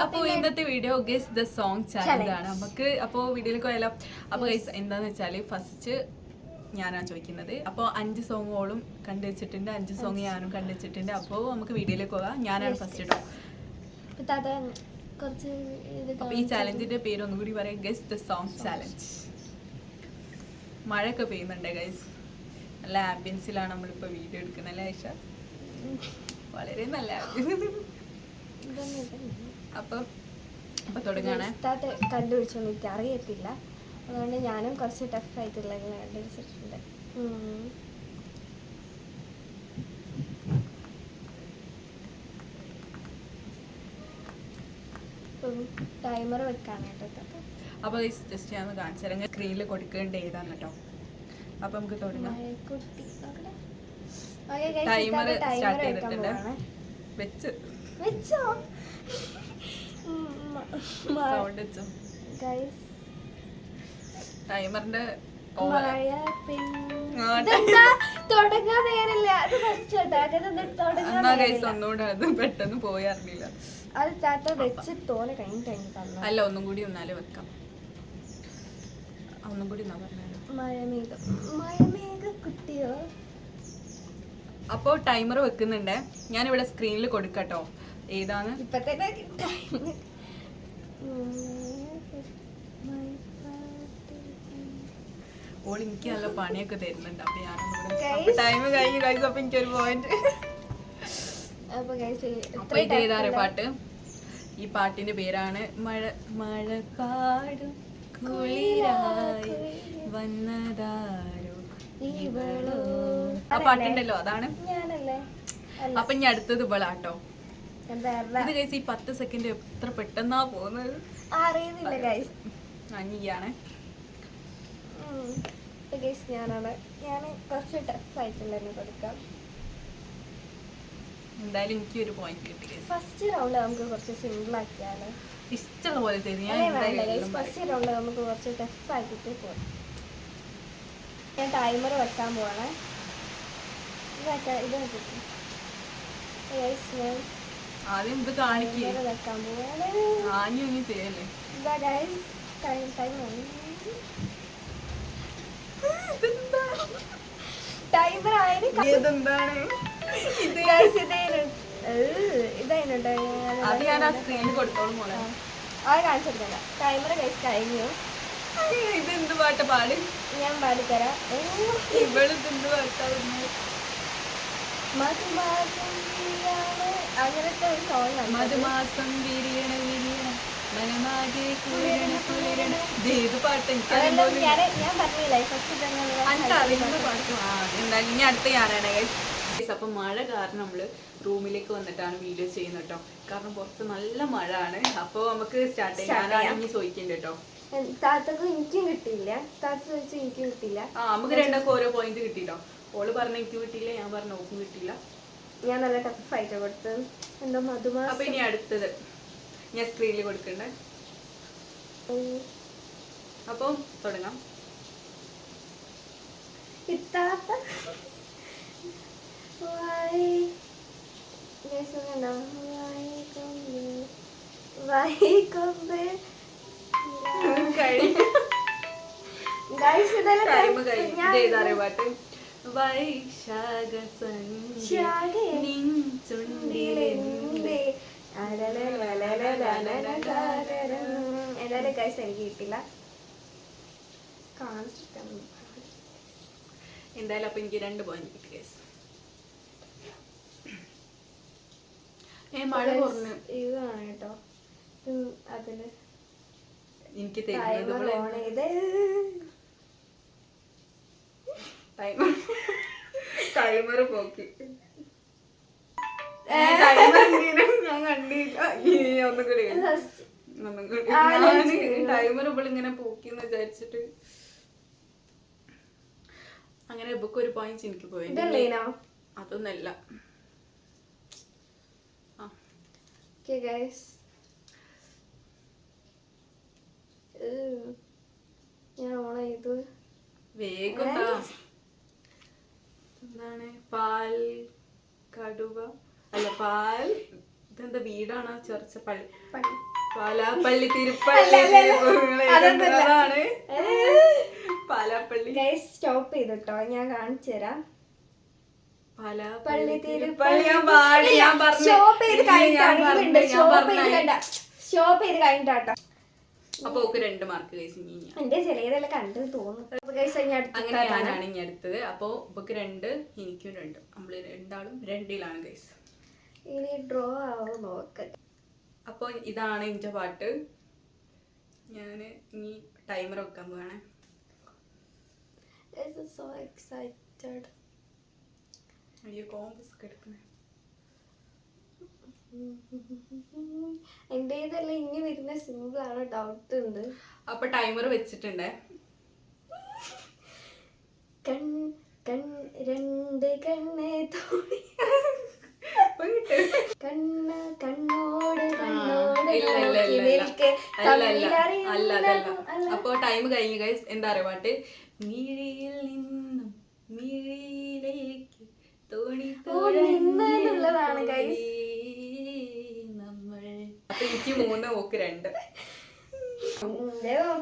അപ്പൊ ഇന്നത്തെ video guess the song challenge ആണ്. നമുക്ക് അപ്പോ വീഡിയോയിലേക്ക് പോയാലോ. അപ്പൊ ഗൈസ് എന്താന്ന് വെച്ചാല് ഫസ്റ്റ് ഞാനാണ് ചോദിക്കുന്നത്. അപ്പോൾ 5 സോങ്ങോളും കണ്ടുവച്ചിട്ടുണ്ട്, 5 സോങ് ഞാനും കണ്ടുവച്ചിട്ടുണ്ട്. അപ്പോൾ നമുക്ക് വീഡിയോയിലേക്ക് പോകാം. ഞാനാണ് ഫസ്റ്റ് ഇട്ടോ. അപ്പൊ ഈ ചാലഞ്ചിന്റെ പേര് ഒന്നും കൂടി പറയാം, ഗെസ് ദ സോങ് ചാലഞ്ച്. മഴയൊക്കെ പെയ്യുന്നുണ്ട് ഗൈസ്, നല്ല ആംബിയൻസിലാണ് നമ്മളിപ്പോ വീഡിയോ എടുക്കുന്നത് അല്ലേ ഐഷ? വളരെ നല്ല അപ്പം അപ്പൊ തുടങ്ങാണ്. കണ്ടുപിടിച്ചൊന്നും എനിക്ക് അറിയത്തില്ല, അതുകൊണ്ട് ഞാനും കുറച്ച് ടഫ് ആയിട്ടുള്ള കണ്ടുപിടിച്ചിട്ടുണ്ട്. ടൈമർ വെക്കാണ് കേട്ടോ. അപ്പൊ ജസ്റ്റ് ഞാൻ കാണിച്ചു തരാം, സ്ക്രീനിൽ കൊടുക്കേണ്ട ഏതാന്ന് കേട്ടോ. അപ്പൊ നമുക്ക് തുടങ്ങാം. ടൈമർ സ്റ്റാർട്ട് ചെയ്തിട്ടുണ്ട്. വെച്ച് വെച്ചോ സൗണ്ട് വെച്ചോ തുടങ്ങാൻ ടൈമറിന്റെ നേരല്ല. അത് ഒന്നുകൂടെ അത് പെട്ടെന്ന് പോയി അറിഞ്ഞില്ല. അത് താത്ത വെച്ച് തോനെ കഴിഞ്ഞ അല്ല, ഒന്നും കൂടി ഒന്നാലെ വെക്കാം. ഒന്നും കൂടി എന്നാ പറഞ്ഞാലോ. മഴമേഘ കുട്ടിയോ. അപ്പോ ടൈമർ വെക്കുന്നുണ്ട്. ഞാനിവിടെ സ്ക്രീനിൽ കൊടുക്കട്ടോ ഏതാണ്. ഇപ്പൊ തന്നെ ഓൾ എനിക്ക് നല്ല പണിയൊക്കെ തരുന്നുണ്ട്. അപ്പൊ ഞാൻ ടൈം കഴിഞ്ഞു കഴിച്ചു. അപ്പൊ എനിക്കൊരു പോയിന്റ്. അപ്പൊ ഇത് ഏതാറിയ പാട്ട്? ഈ പാട്ടിന്റെ പേരാണ് മഴ മഴ പാടും കുളിരായി വന്നതാരോ ഇവളോ. ആ പാട്ടുണ്ടല്ലോ, അതാണ്. അപ്പൊ ഇനി അടുത്തത് ഇവളാട്ടോ. ഇത് കഴിച്ച് ഈ 10 സെക്കൻഡ് എത്ര പെട്ടെന്നാ പോകുന്നത് അറിയുന്നില്ല ഗൈസ്. അനിയാണ് ഞാനാണ്. ഞാൻ കുറച്ച് ടഫ് ആയിട്ടുള്ള കൊടുക്കാം. എന്തായാലും എനിക്ക് ഒരു പോയിന്റ് കിട്ടി. ഫസ്റ്റ് റൗണ്ട് നമുക്ക് കുറച്ച് സിമ്പിൾ ആക്കിയാലോ. ഇഷ്ടമുള്ള പോലെ ചെയ്ത് ഫസ്റ്റ് റൗണ്ട് നമുക്ക് കുറച്ച് ടഫ് ആക്കിയിട്ട് പോകാം. ഞാൻ ടൈമർ വെക്കാൻ പോവാണ്. ഇത് ആദ്യം ഇത് കാണിക്കാൻ വെക്കാൻ പോവാണ്. ആഞ്ഞൊന്നും ചെയ്യല്ലേ. ടൈമർ ആയാലും അത് ഞാൻ ആ സ്ക്രീനിൽ കൊടുത്തോളും മോളെ. അത് കാണിച്ചെടുക്കണ്ട. ടൈമർ കഴിച്ച് കഴിഞ്ഞു. ഇതെന്ത് പാട്ട് പാടി? ഞാൻ പാടിത്തരാം. ഇവളിതെന്ത് പാട്ടാ? അങ്ങനത്തെ ഒരു സോങ്. മധുമാസം വിരിയണ വിരിയണ മനമാകെ കുളിരണ കുളിരണ. ഏത് പാട്ട്? ഞാൻ പറഞ്ഞില്ലേ ഫസ്റ്റ് അറിയുന്ന പാട്ട്. എന്തായാലും ഇനി അടുത്ത ഞാനാണ്. അപ്പൊ മഴ കാരണം നമ്മള് റൂമിലേക്ക് വന്നിട്ടാണ് വീഡിയോ ചെയ്യുന്നത് കേട്ടോ. കാരണം പുറത്ത് നല്ല മഴ ആണ്. അപ്പൊ നമുക്ക് സ്റ്റാർട്ട് ചെയ്യാം. ഞാനാണെങ്കിൽ ചോദിക്കണ്ട കേട്ടോ. താത്തക്ക് എനിക്കും കിട്ടിയില്ല. താത്ത ചോദിച്ചു എനിക്കും കിട്ടിയില്ല. നമുക്ക് രണ്ടൊക്കെ ഓരോ പോയിന്റ് കിട്ടിയിട്ടോ. ഓള് പറഞ്ഞ എനിക്ക് കിട്ടിയില്ല, ഞാൻ പറഞ്ഞ ഓക്കും കിട്ടിയില്ല. ഞാൻ നല്ല ടഫ് ആയിട്ട് കൊടുത്തത്. എന്തോ മധുമാസം. അപ്പൊ ഇനി അടുത്തത് ഞാൻ സ്ക്രീനിൽ കൊടുക്കണ്ടേ. അപ്പം തുടങ്ങാം. ഇത്താത്ത പാട്ട് വൈശാഖ എല്ലാരും കഴിച്ച് എനിക്ക് കിട്ടില്ല. എന്തായാലും അപ്പൊ എനിക്ക് 2 പോയിന്റ് കിട്ടി ഗൈസ്. മഴ കുറഞ്ഞു. ഇതാണ് കേട്ടോ അതില് എനിക്ക് ടൈമർ പോക്കി. ഞാൻ കണ്ടില്ല. ഒന്നും കൂടി ടൈമർ ഇവളിങ്ങനെ പോക്കിന്ന് വിചാരിച്ചിട്ട് അങ്ങനെ ബുക്ക് ഒരു പോയിന്റ് എനിക്ക് പോയി. അതൊന്നല്ല. ഞാൻ ഓൺ ചെയ്തു. വേഗം എന്താണ്? പാൽ കടുവ അല്ല, പാൽ ഇതെന്താ വീടാണോ ചർച്ച പള്ളി പള്ളി പാലാപ്പള്ളി തിരുപ്പള്ളി അതാണ് പാലാപ്പള്ളി. സ്റ്റോപ്പ് ചെയ്തിട്ടോ, ഞാൻ കാണിച്ചു തരാം. പാലാപ്പള്ളി തിരുപ്പള്ളി സ്റ്റോപ്പ് ചെയ്ത് കഴിഞ്ഞിട്ടാട്ടോ. അപ്പൊ ഓക്ക് 2 മാർക്ക് ഗൈസ്. എന്റെ ചെറിയതെല്ലാം കണ്ടു തോന്നുന്നു. അങ്ങനെ ഞാനാണ് ഇനി അടുത്തത്. അപ്പൊ ഇപ്പൊക്ക് 2, എനിക്കും 2. നമ്മള് രണ്ടാളും 2-ലാണ് ഗൈസ്. ഇനി ഡ്രോ ആവോ നോക്ക. അപ്പൊ ഇതാണ് എന്റെ പാട്ട്. ഞാന് ഇനി ടൈമർ വെക്കാൻ പോവാണ്. So excited. അയ്യോ കോമ്പസ് കിടക്കണേ. എന്റെ ഇതെല്ലാം ഇനി വരുന്ന സിമ്പിൾ ആണ്, ഡൗട്ട് ഉണ്ട്. അപ്പൊ ടൈമർ വെച്ചിട്ടുണ്ടേ. രണ്ട് കണ്ണേ തോണി കണ്ണോട് കണ്ണോട് അപ്പൊ ടൈം കഴിഞ്ഞു ഗൈസ്. എന്താ അറിയ പാട്ട്? മിഴിയിൽ നിന്നും മിഴിയിലേക്ക് തോണിന്നുള്ളതാണ് ഗൈസ്. നമ്മൾ അപ്പൊ എനിക്ക് 3, ഓക്ക് 2.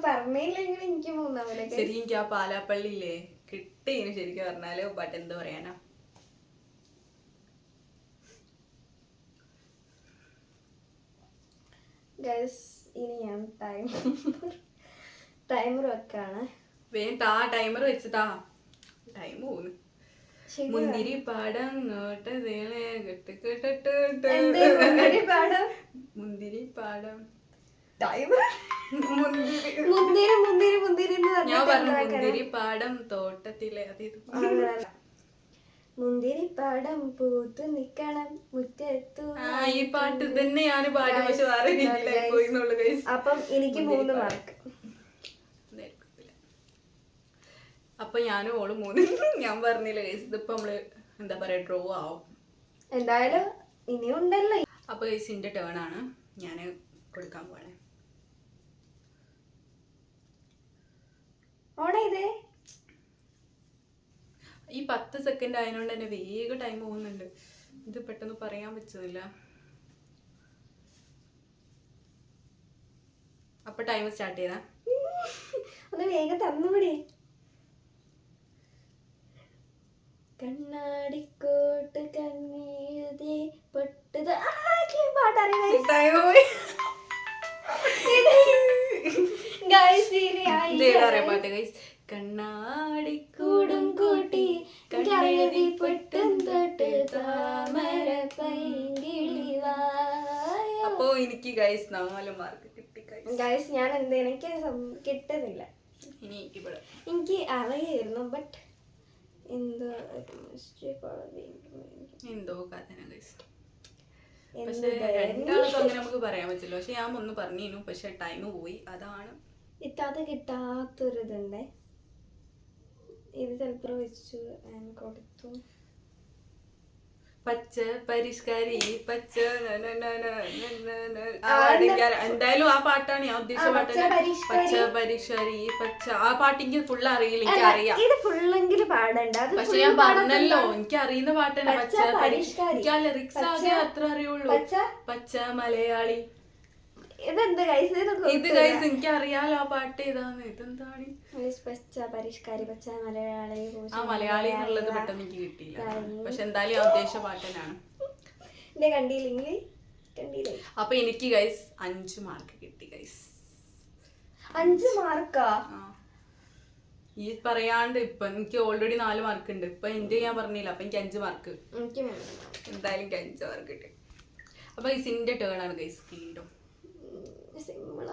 പറഞ്ഞില്ലെങ്കിൽ എനിക്ക് 3. ശരി, എനിക്ക് ആ പാലാപ്പള്ളിയില്ലേ കിട്ടിന് ശരിക്കും പറഞ്ഞാല്. ബട്ട് എന്ത് പറയാനാ. ഗൈസ് ഇനി ഞാൻ ടൈമർ വെക്കാണ്. വേഗം താ, ടൈമർ വെച്ചിട്ടാ. ടൈം പോകുന്നു. മുന്തിരി പാടം മുന്തിരി പാടം ഞാൻ പറഞ്ഞു മുന്തിരി പാടം തോട്ടത്തിലെ. മുന്തിരിപ്പാടം പൂത്തു നിക്കണം മുറ്റത്തു. ഈ പാട്ട് തന്നെ ഞാൻ പാടി, പക്ഷെ വേറെ രീതിയിലായി പോയിന്നുള്ളു ഗൈസ്. അപ്പം എനിക്ക് 3 മാർക്ക്. അപ്പൊ ഞാനും ഓള് 3. ഞാൻ പറഞ്ഞില്ല ഗൈസ്, ഇതിപ്പോ നമ്മള് എന്താ പറയാ ഡ്രോ ആവും എന്തായാലും. ഇനിയും ഉണ്ടല്ലോ. അപ്പൊ ഗൈസിന്റെ ടേൺ ആണ്. ഞാന് കൊടുക്കാൻ പോണേ. ഓണേ ഈ 10 സെക്കൻഡ് ആയതുകൊണ്ട് തന്നെ വേഗം ടൈം പോകുന്നുണ്ട്. ഇത് പെട്ടെന്ന് പറയാൻ പറ്റുന്നില്ല. അപ്പൊ ടൈം സ്റ്റാർട്ട് ചെയ്താ. ഒന്ന് വേഗം തന്നുകൂടി. കണ്ണാടിക്കോട്ട് കണ്ണീതേ പൊട്ടത് പാട്ട് ഗൈസ്. കണ്ണാടിക്കൂടും കൂട്ടി കണ്ണീതി പൊട്ടും തൊട്ട് താമര പൈങ്കിളിവായ. അപ്പൊ എനിക്ക് ഗൈസ് 4 മാർക്ക് കിട്ടി ഗൈസ്. ഞാൻ എന്താ എനിക്ക് കിട്ടുന്നില്ല. ഇനി ഇവിടെ എനിക്ക് അറിയായിരുന്നു, ബട്ട് എന്തോ കഥന ഗൈസ്. പക്ഷെ രണ്ടാൾക്കും അങ്ങനെ നമുക്ക് പറയാൻ പറ്റില്ല. പക്ഷെ ഞാൻ ഒന്ന് പറഞ്ഞു, പക്ഷെ ടൈം പോയി. അതാണ് ഇത്താത്ത കിട്ടാത്തൊരിതുണ്ടേ. ഇത് ചിലപ്പോൾ വെച്ചു ഞാൻ കൊടുത്തു. പച്ച പരിഷ്കാരി പച്ച എന്തായാലും ആ പാട്ടാണ് ഞാൻ ഉദ്ദേശിച്ച പാട്ട്. പച്ച പരിഷ്കാരി പച്ച ആ പാട്ട് എനിക്ക് ഫുള്ള് അറിയില്ല. എനിക്ക് അറിയാം, ഇത് ഫുള്ളെങ്കിലും പാടണ്ട. പക്ഷെ ഞാൻ പറഞ്ഞല്ലോ എനിക്ക് അറിയുന്ന പാട്ടാണ് പച്ച പരിഷ്കാരി. എനിക്ക് ആ ലിറിക്സ് ആകെ അത്ര അറിയുള്ളൂ. പച്ച മലയാളി. ഇതെന്ത് ഗൈസ്? ഇത് ഗൈസ് എനിക്ക് അറിയാലോ ആ പാട്ട് ഏതാന്ന്. ഇതെന്താണ് പച്ച പരിഷ്കാരി പച്ച മലയാളി? ആ മലയാളി എന്നുള്ളത് പെട്ടെന്ന് എനിക്ക് കിട്ടിയില്ല. പക്ഷെ എന്തായാലും ആ ഉദ്ദേശ പാട്ട് തന്നെയാണ്. അപ്പൊ എനിക്ക് ഗൈസ് 5 മാർക്ക് കിട്ടി ഗൈസ്. 5 മാർക്കാ? ഈ പറയാണ്ട് ഇപ്പൊ എനിക്ക് ഓൾറെഡി 4 മാർക്ക് ഉണ്ട്. ഇപ്പൊ എന്റെ ഞാൻ പറഞ്ഞില്ല. അപ്പൊ എനിക്ക് 5 മാർക്ക്. എന്തായാലും എനിക്ക് 5 മാർക്ക് കിട്ടി. അപ്പൊ ഗൈസിന്റെ ടേൺ ആണ് ഗൈസ്. വീണ്ടും സിമ്പിൾ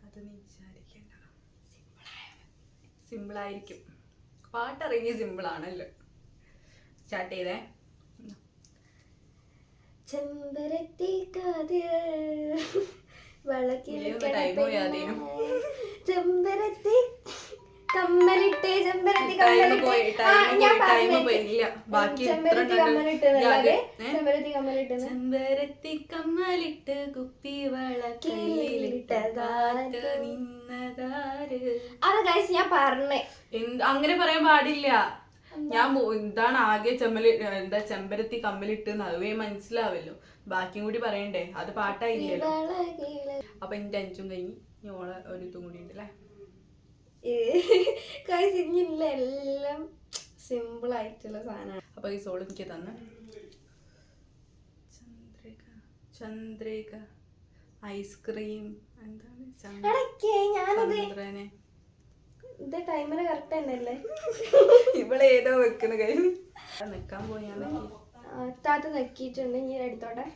അത് നീ വിചാരിക്കണ്ട. സിമ്പിൾ ആയിരിക്കും. പാട്ടറിയ സിമ്പിൾ ആണല്ലോ. സ്റ്റാർട്ട് ചെയ്തേ. ചെമ്പരത്തി കാതിൽ വളക്കിൽ ചെമ്പരത്തി കമ്മലിട്ട് ചെമ്പരത്തി ചെമ്പരത്തി കമ്മലിട്ട് കുപ്പി വളക്കിലിട്ട് അത് ഗൈസ് ഞാൻ പറഞ്ഞേ. അങ്ങനെ പറയാൻ പാടില്ല. എന്താണ് ആകെ എന്താ ചെമ്പരത്തി കമ്മലിട്ട് അതുവേ മനസ്സിലാവല്ലോ. ബാക്കിയും കൂടി പറയണ്ടേ, അത് പാട്ടായില്ലല്ലോ. അപ്പൊ എന്റെ 5 കഴിഞ്ഞ് ഓളെ ഒരു ഇതും കൂടി ഉണ്ട് അല്ലേ. എല്ലാം സിമ്പിൾ ആയിട്ടുള്ള സാധനമാണ്. അപ്പൊ ഈ സോൾ എനിക്ക് തന്നെ ചന്ദ്രിക ഐസ്ക്രീം എന്താണ് ചന്ദ്രനെ ഇത് ടൈമിന് കറക്റ്റ് തന്നെയല്ലേ. ഇവിടെ ഏതോ വെക്കുന്ന കഴിഞ്ഞു നിക്കാൻ പോയി ഞാൻ താത്ത നെക്കിയിട്ടുണ്ട്. ഇനി എടുത്തോട്ടെ.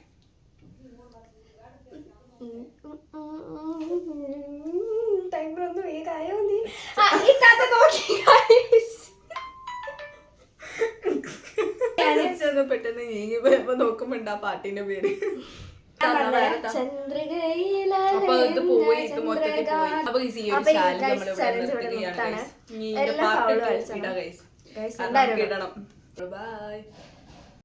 ടൈമിലൊന്നും വേഗായോ നീ പെട്ടെന്ന് നീങ്ങി പോയപ്പോ നോക്കുമ്പോണ്ട് ആ പാട്ടിന്റെ പേര്. അപ്പൊ ഇത് പോയി, ഇത് മൊത്തത്തിൽ പോയി. അപ്പൊ ഈ ഒരു ചാലഞ്ച് നമ്മളിവിടെ നിർത്തുകയാണ്. ഇടണം. ബൈ.